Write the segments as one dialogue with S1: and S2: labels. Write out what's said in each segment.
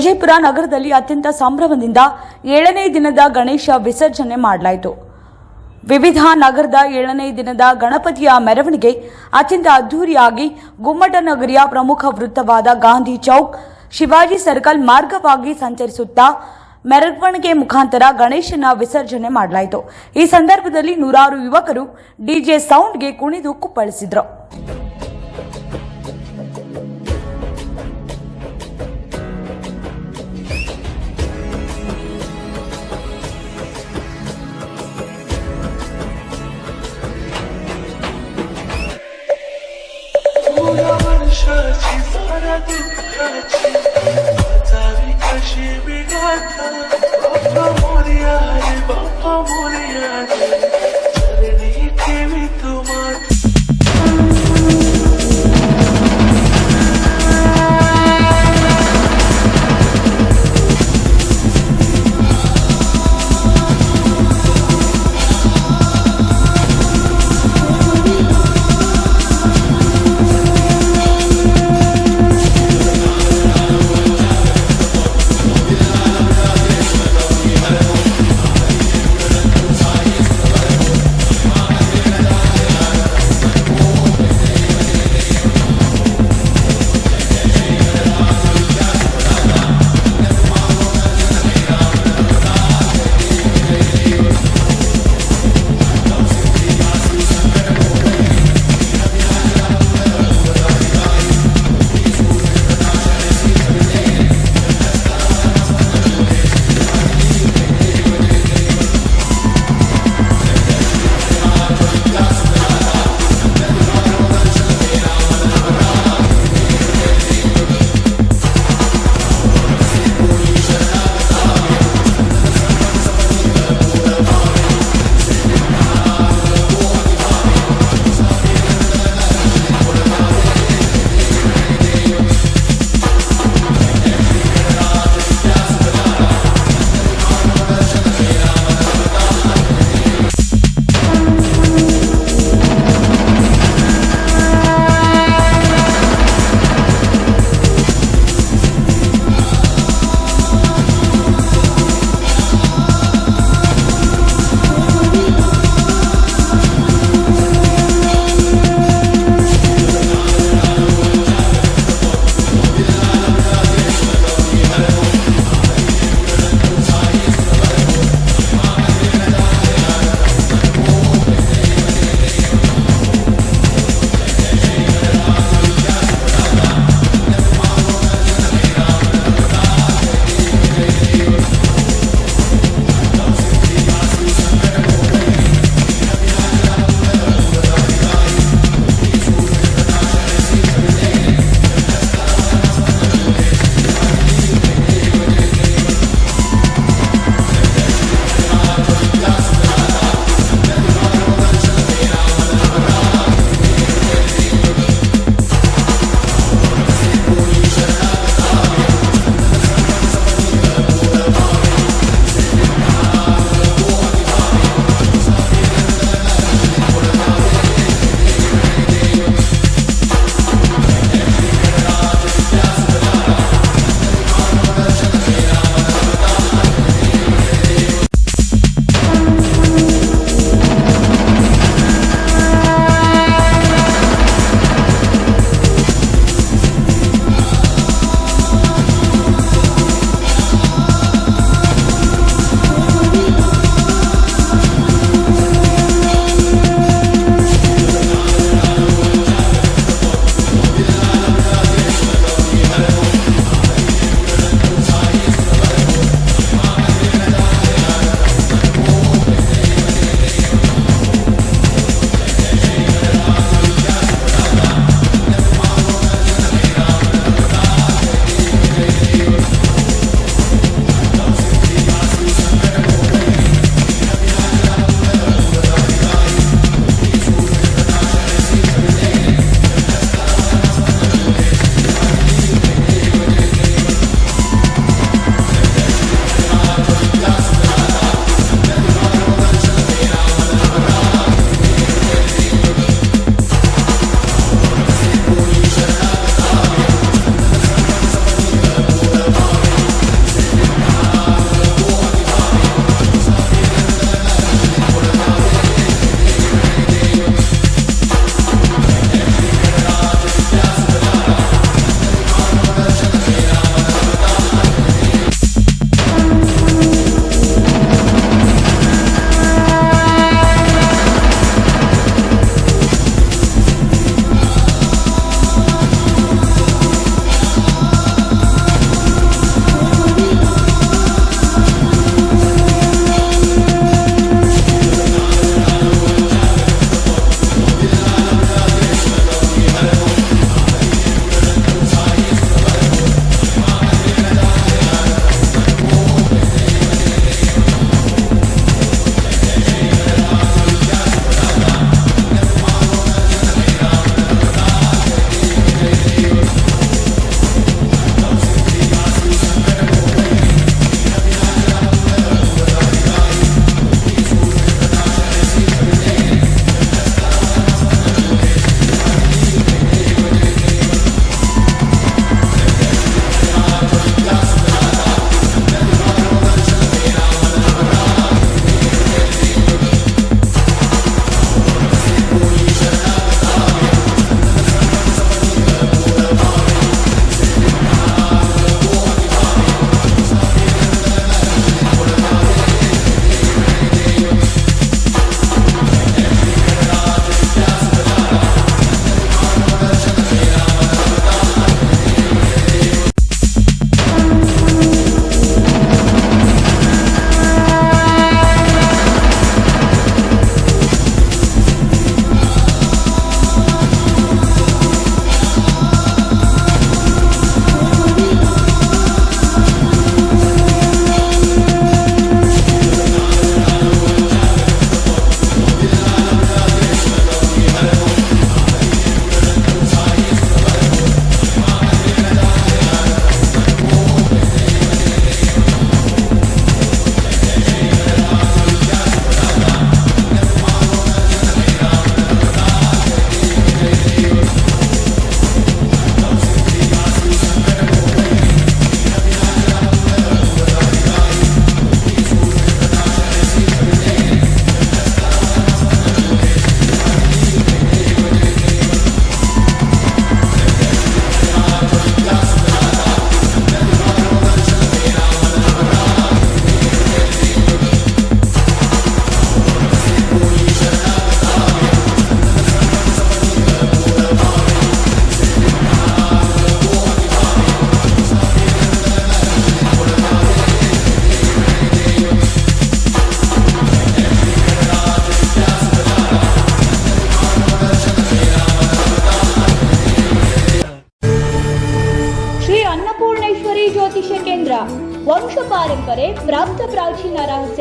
S1: ವಿಜಯಪುರ ನಗರದಲ್ಲಿ ಅತ್ಯಂತ ಸಂಭ್ರಮದಿಂದ 7ನೇ ದಿನದ ಗಣೇಶ ವಿಸರ್ಜನೆ ಮಾಡಲಾಯಿತು. ವಿವಿಧ ನಗರದ 7ನೇ ದಿನದ ಗಣಪತಿಯ ಮೆರವಣಿಗೆ ಅತ್ಯಂತ ಅದ್ದೂರಿಯಾಗಿ ಗುಮ್ಮಟನಗರಿಯ ಪ್ರಮುಖ ವೃತ್ತವಾದ ಗಾಂಧಿ ಚೌಕ್, ಶಿವಾಜಿ ಸರ್ಕಲ್ ಮಾರ್ಗವಾಗಿ ಸಂಚರಿಸುತ್ತಾ ಮೆರವಣಿಗೆ ಮುಖಾಂತರ ಗಣೇಶನ ವಿಸರ್ಜನೆ ಮಾಡಲಾಯಿತು. ಈ ಸಂದರ್ಭದಲ್ಲಿ ನೂರಾರು ಯುವಕರು ಡಿಜೆ ಸೌಂಡ್ಗೆ ಕುಣಿದು ಕುಪ್ಪಳಿಸಿದರು.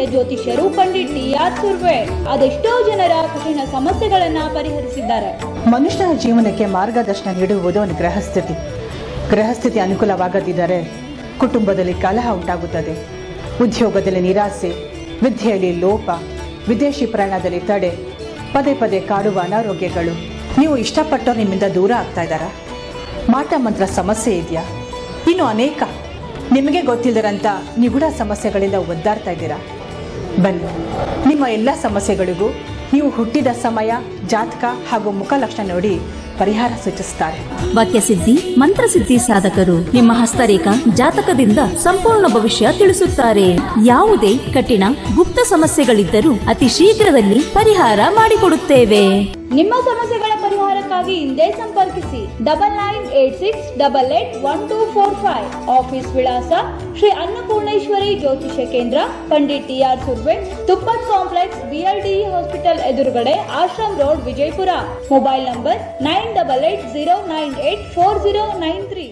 S2: ಹಾಸ್ಯ ಜ್ಯೋತಿಷ್ಯರು ಪಂಡಿತ್ ಟಿ.ಆರ್. ಸುರ್ವೆ ಅದೆಷ್ಟೋ ಜನರ ಕಠಿಣ ಸಮಸ್ಯೆಗಳನ್ನ ಪರಿಹರಿಸಿದ್ದಾರೆ.
S3: ಮನುಷ್ಯನ ಜೀವನಕ್ಕೆ ಮಾರ್ಗದರ್ಶನ ನೀಡುವುದು ಒಂದು ಗ್ರಹಸ್ಥಿತಿ ಅನುಕೂಲವಾಗದಿದ್ದರೆ ಕುಟುಂಬದಲ್ಲಿ ಕಲಹ ಉಂಟಾಗುತ್ತದೆ. ಉದ್ಯೋಗದಲ್ಲಿ ನಿರಾಸೆ, ವಿದ್ಯೆಯಲ್ಲಿ ಲೋಪ, ವಿದೇಶಿ ಪ್ರಯಾಣದಲ್ಲಿ ತಡೆ, ಪದೇ ಪದೇ ಕಾಡುವ ಅನಾರೋಗ್ಯಗಳು. ನೀವು ಇಷ್ಟಪಟ್ಟವ್ರು ನಿಮ್ಮಿಂದ ದೂರ ಆಗ್ತಾ ಇದ್ದಾರಾ? ಮಾಟ ಮಂತ್ರ ಸಮಸ್ಯೆ ಇದೆಯಾ? ಇನ್ನು ಅನೇಕ ನಿಮಗೆ ಗೊತ್ತಿಲ್ಲದಂಥ ನಿಗೂಢ ಸಮಸ್ಯೆಗಳಿಂದ ಒದ್ದಾಡ್ತಾ ಇದ್ದೀರಾ? ಬನ್ನಿ, ನಿಮ್ಮ ಎಲ್ಲ ಸಮಸ್ಯೆಗಳಿಗೂ ನೀವು ಹುಟ್ಟಿದ ಸಮಯ, ಜಾತಕ ಹಾಗೂ ಮುಖಲಕ್ಷಣ ನೋಡಿ ಪರಿಹಾರ ಸೂಚಿಸುತ್ತಾರೆ.
S4: ವಾಕ್ಯಸಿದ್ಧಿ, ಮಂತ್ರಸಿದ್ಧಿ ಸಾಧಕರು ನಿಮ್ಮ ಹಸ್ತರೇಖಾ ಜಾತಕದಿಂದ ಸಂಪೂರ್ಣ ಭವಿಷ್ಯ ತಿಳಿಸುತ್ತಾರೆ. ಯಾವುದೇ ಕಠಿಣ ಗುಪ್ತ ಸಮಸ್ಯೆಗಳಿದ್ದರೂ ಅತಿ ಶೀಘ್ರದಲ್ಲಿ ಪರಿಹಾರ ಮಾಡಿಕೊಡುತ್ತೇವೆ.
S2: ನಿಮ್ಮ ಸಮಸ್ಯೆಗಳ ಪರಿಹಾರಕ್ಕಾಗಿ ಹಿಂದೆ ಸಂಪರ್ಕಿಸಿ 9986881245. ಆಫೀಸ್ ವಿಳಾಸ ಶ್ರೀ ಅನ್ನಪೂರ್ಣೇಶ್ವರಿ ಜ್ಯೋತಿಷ್ಯ ಕೇಂದ್ರ, Pandit ಟಿ.ಆರ್. Surve, ತುಪ್ಪದ್ complex, BLDE hospital ಎದುರುಗಡೆ, ashram road, Vijayapura. Mobile number 9880984093.